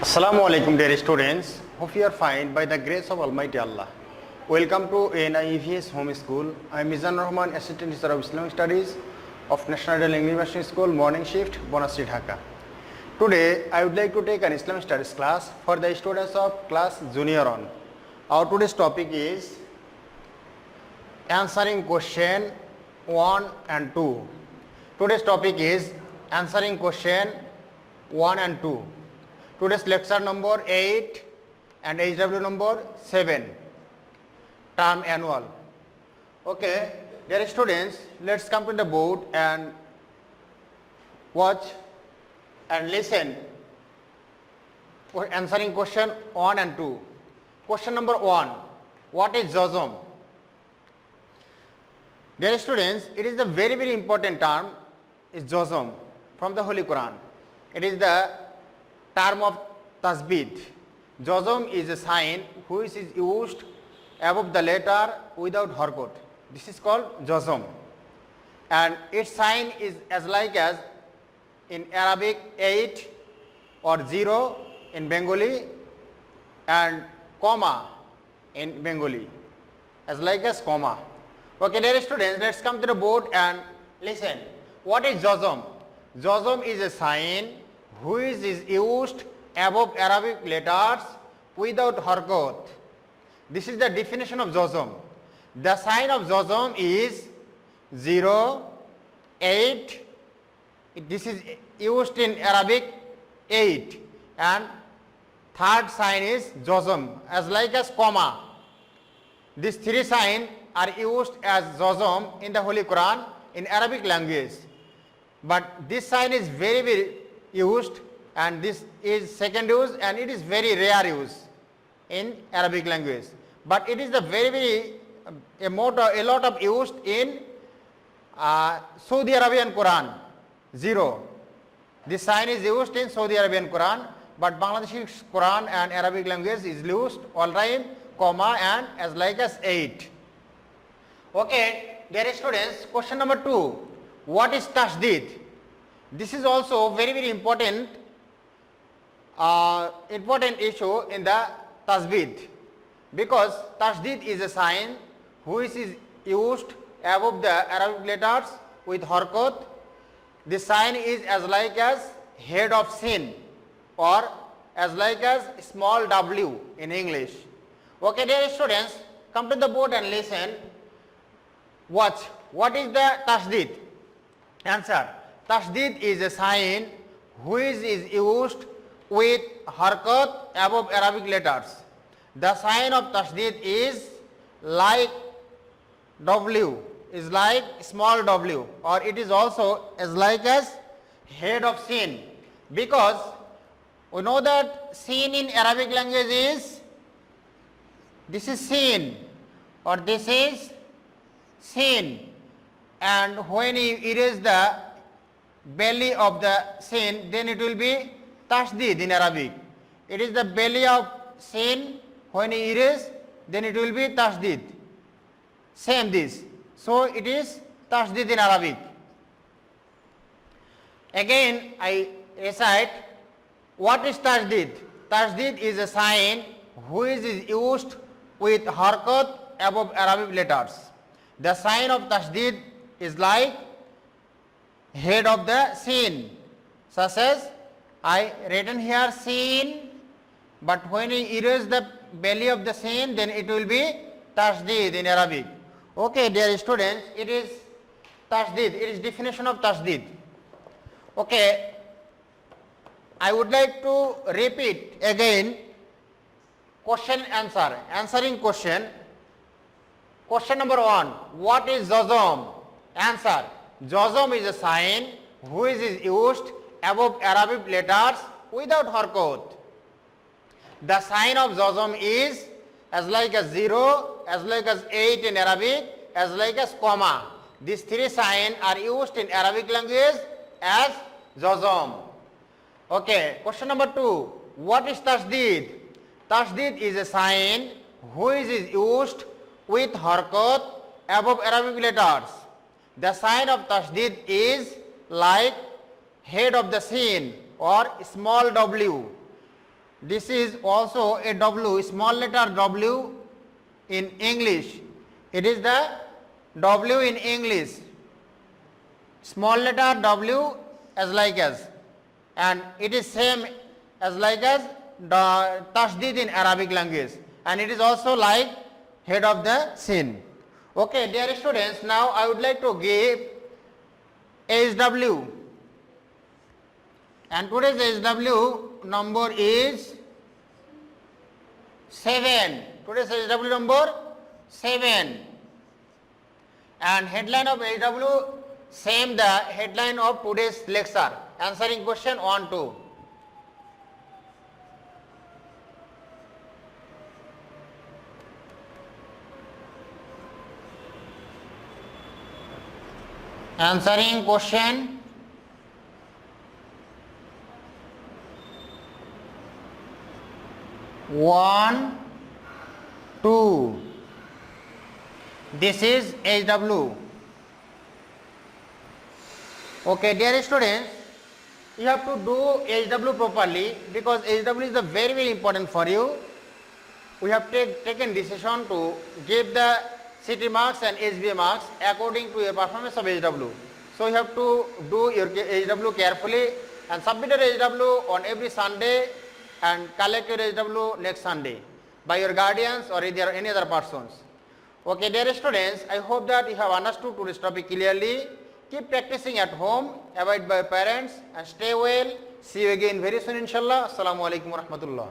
Assalamu alaikum dear students. Hope you are fine by the grace of Almighty Allah. Welcome to ANIEVS Home School. I am Mizan Rahman, Assistant Teacher of Islamic Studies of National Ideal University School, Morning Shift, Bonasri, Dhaka. Today I would like to take an Islamic Studies class for the students of class Junior 1. Our today's topic is answering question 1 and 2. Today's topic is answering question 1 and 2. Today's lecture number 8 and HW number 7, term annual. Okay, dear students, let's come to the board and watch and listen for answering question 1 and 2. Question number 1, what is jazm? Dear students, it is a very important term, is jazm from the Holy Quran. It is the term of tasbid. Jazm is a sign which is used above the letter without harkat. This is called jazm. And its sign is as like as in Arabic 8 or 0 in Bengali and comma in Bengali, as like as comma. Okay, dear students, let's come to the board and listen. What is jazm? Jazm is a sign which is used above Arabic letters without harkat. This is the definition of jazm. The sign of jazm is 0, 8. This is used in Arabic 8, and third sign is jazm, as like as comma. These three signs are used as jazm in the Holy Quran in Arabic language. But this sign is very used, and this is second use, and it is very rare use in Arabic language. But it is a a lot of used in Saudi Arabian Quran, 0. This sign is used in Saudi Arabian Quran, but Bangladeshi Quran and Arabic language is used all time, comma and as like as 8. Okay, dear students, question number 2. What is tashdid? This is also very important issue in the tasbid, because tashdid is a sign which is used above the Arabic letters with harkat. This sign is as like as head of sin or as like as small w in English. Okay, dear students, come to the board and listen. Watch. What is the tashdid? Answer. Tashdid is a sign which is used with harkat above Arabic letters. The sign of tashdid is like W, is like small w, or it is also as like as head of sin, because we know that sin in Arabic language is, this is sin or this is sin, and when you erase the belly of the sin, then it will be tashdid in Arabic. It is the belly of sin, when you erase, then it will be tashdid. Same this. So it is tashdid in Arabic. Again I recite, what is tashdid? Tashdid is a sign which is used with harkat above Arabic letters. The sign of tashdid is like head of the sin, such as I written here sin, but when you erase the belly of the sin, then it will be tashdid in Arabic. Okay, dear students, it is tashdid, it is definition of tashdid. Okay, I would like to repeat again question answer, answering question. Question number 1, what is jazm? Answer. Jazm is a sign which is used above Arabic letters without harkat. The sign of jazm is as like as 0, as like as 8 in Arabic, as like as comma. These three signs are used in Arabic language as jazm. Okay, question number 2, what is tashdid? Tashdid is a sign which is used with harkat above Arabic letters. The sign of tashdid is like head of the sin or small w. This is also a W, small letter W in English. It is the W in English. Small letter W as like as, and it is same as like as the tashdid in Arabic language, and it is also like head of the sin. Okay, dear students, now I would like to give HW, and today's HW number is 7. Today's HW number 7, and headline of HW same the headline of today's lecture, answering question 1, 2. Answering question 1, 2. This is HW. Okay, dear students, you have to do HW properly, because HW is the very, very important for you. We have taken decision to give the CT marks and SBA marks according to your performance of HW. So you have to do your HW carefully and submit your HW on every Sunday and collect your HW next Sunday by your guardians or any other persons. Okay, dear students, I hope that you have understood today's topic clearly. Keep practicing at home, avoid by parents, and stay well. See you again very soon, inshallah. Assalamu alaikum wa rahmatullah.